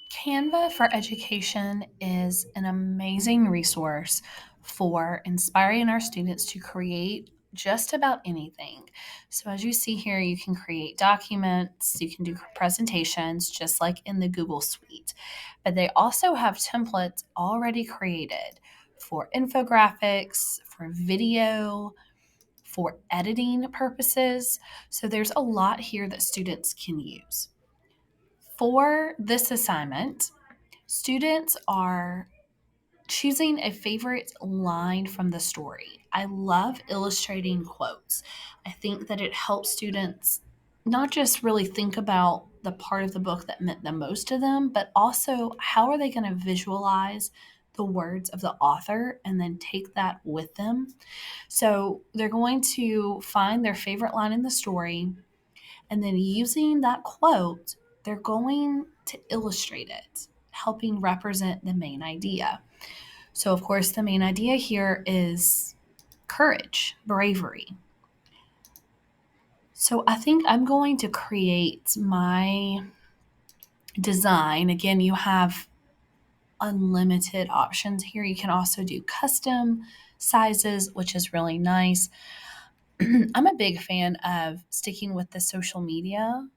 Canva for Education is an amazing resource for inspiring our students to create just about anything. So, as you see here, you can create documents, you can do presentations just like in the Google Suite, but they also have templates already created for infographics, for video, for editing purposes. So, there's a lot here that students can use. For this assignment, students are choosing a favorite line from the story. I love illustrating quotes. I think that it helps students not just really think about the part of the book that meant the most to them, but also how are they going to visualize the words of the author and then take that with them. So they're going to find their favorite line in the story, and then using that quote, they're going to illustrate it, helping represent the main idea. So, of course, the main idea here is courage, bravery. So, I think I'm going to create my design. Again, you have unlimited options here. You can also do custom sizes, which is really nice. I'm a big fan of sticking with the social media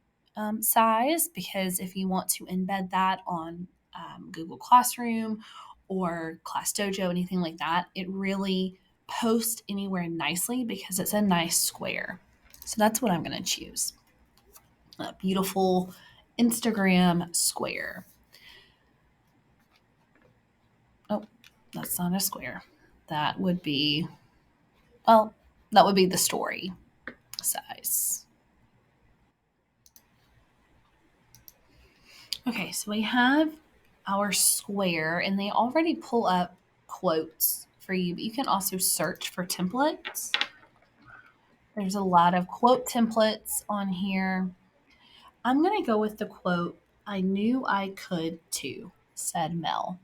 size, because if you want to embed that on Google Classroom or Class Dojo, anything like that, it really posts anywhere nicely because it's a nice square. So that's what I'm going to choose. A beautiful Instagram square. Oh, that's not a square. That would be, well, that would be the story size. Okay, so we have our square, and they already pull up quotes for you, but you can also search for templates. There's a lot of quote templates on here. I'm going to go with the quote, "I knew I could too," said Mel.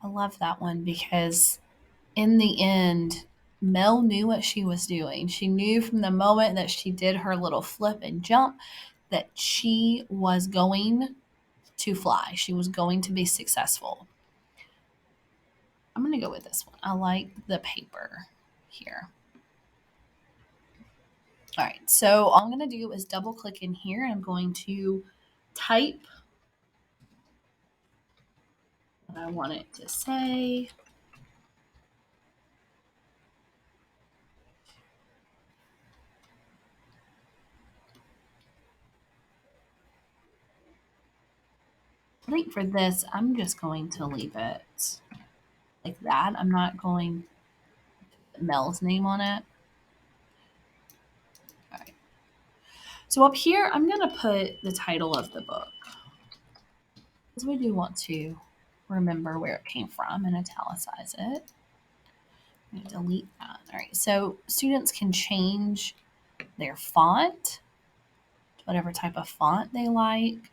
I love that one because in the end, Mel knew what she was doing. She knew from the moment that she did her little flip and jump that she was going to fly. She was going to be successful. I'm going to go with this one. I like the paper here. All right, so all I'm going to do is double click in here, and I'm going to type what I want it to say. I think for this, I'm just going to leave it like that. I'm not going to put Mel's name on it. All right. So up here, I'm going to put the title of the book because we do want to remember where it came from and italicize it. I'm going to delete that. All right. So students can change their font, whatever type of font they like.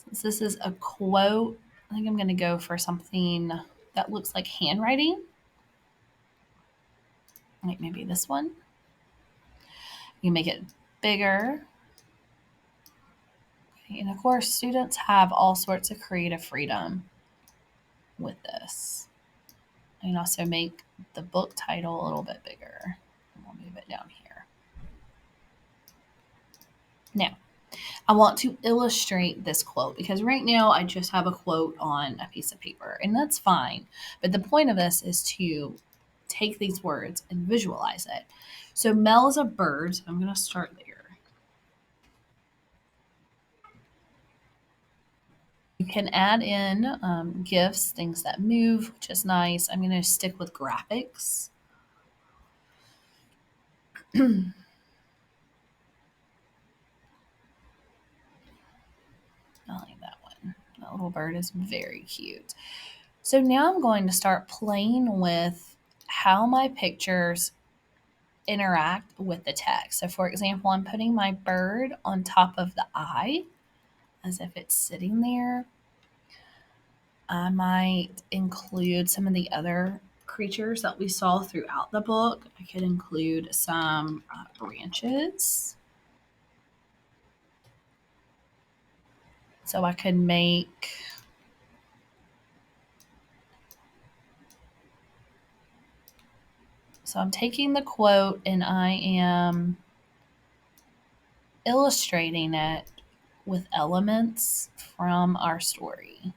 Since this is a quote, I think I'm going to go for something that looks like handwriting. Like maybe this one. You make it bigger. Okay, and of course, students have all sorts of creative freedom with this. You can also make the book title a little bit bigger. We'll move it down here. Now, I want to illustrate this quote because right now I just have a quote on a piece of paper, and that's fine. But the point of this is to take these words and visualize it. So Mel is a bird. So I'm going to start there. You can add in GIFs, things that move, which is nice. I'm going to stick with graphics. I like that one. That little bird is very cute. So now I'm going to start playing with how my pictures interact with the text. So for example, I'm putting my bird on top of the eye as if it's sitting there. I might include some of the other creatures that we saw throughout the book. I could include some branches. So I could make, so I'm taking the quote and I am illustrating it with elements from our story.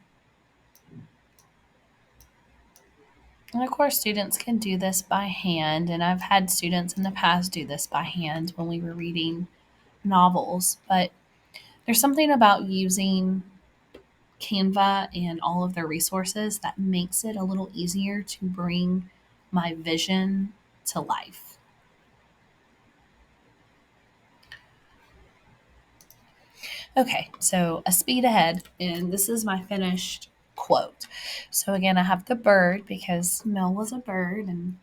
And of course, students can do this by hand, and I've had students in the past do this by hand when we were reading novels. But there's something about using Canva and all of their resources that makes it a little easier to bring my vision to life. Okay, so a speed ahead, and this is my finished quote. So again, I have the bird because Mel was a bird, and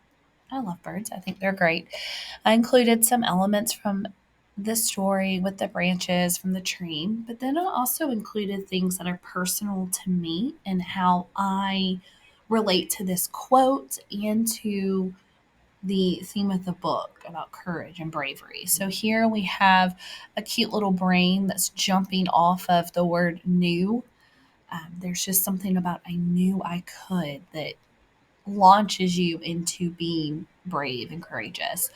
I love birds. I think they're great. I included some elements from the story with the branches from the tree, but then I also included things that are personal to me and how I relate to this quote and to the theme of the book about courage and bravery. So here we have a cute little brain that's jumping off of the word new. There's just something about I knew I could that launches you into being brave and courageous.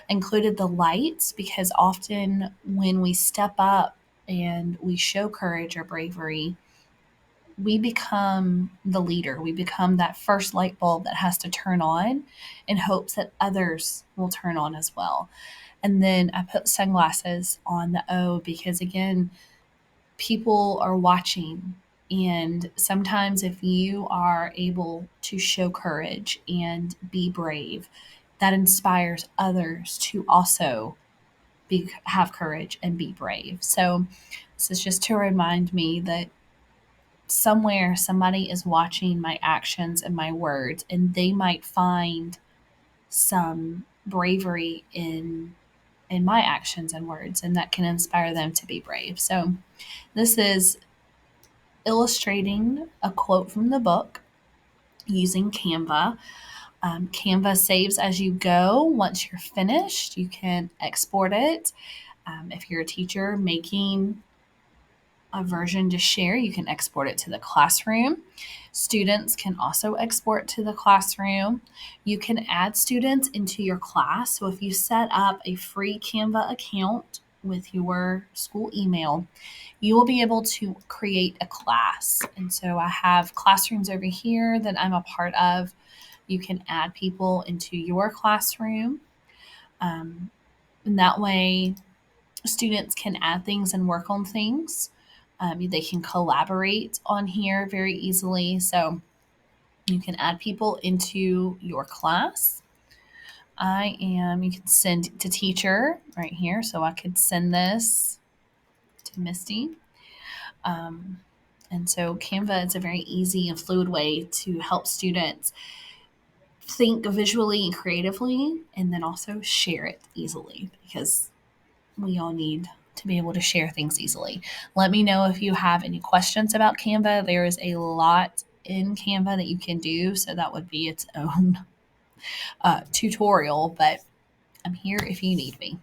Included the lights because often when we step up and we show courage or bravery, we become the leader. We become that first light bulb that has to turn on in hopes that others will turn on as well. And then I put sunglasses on the O because, again, people are watching. And sometimes, if you are able to show courage and be brave, that inspires others to also have courage and be brave. So, this is just to remind me that somewhere somebody is watching my actions and my words, and they might find some bravery in my actions and words, and that can inspire them to be brave. So, this is illustrating a quote from the book using Canva. Canva saves as you go. Once you're finished, you can export it. If you're a teacher making a version to share, you can export it to the classroom. Students can also export to the classroom. You can add students into your class. So if you set up a free Canva account with your school email, you will be able to create a class. And so I have classrooms over here that I'm a part of. You can add people into your classroom. And that way, students can add things and work on things. They can collaborate on here very easily. So you can add people into your class. You can send to teacher right here. So I could send this to Misty. Um, and so Canva is a very easy and fluid way to help students think visually and creatively and then also share it easily because we all need to be able to share things easily. Let me know if you have any questions about Canva. There is a lot in Canva that you can do, so that would be its own tutorial, but I'm here if you need me.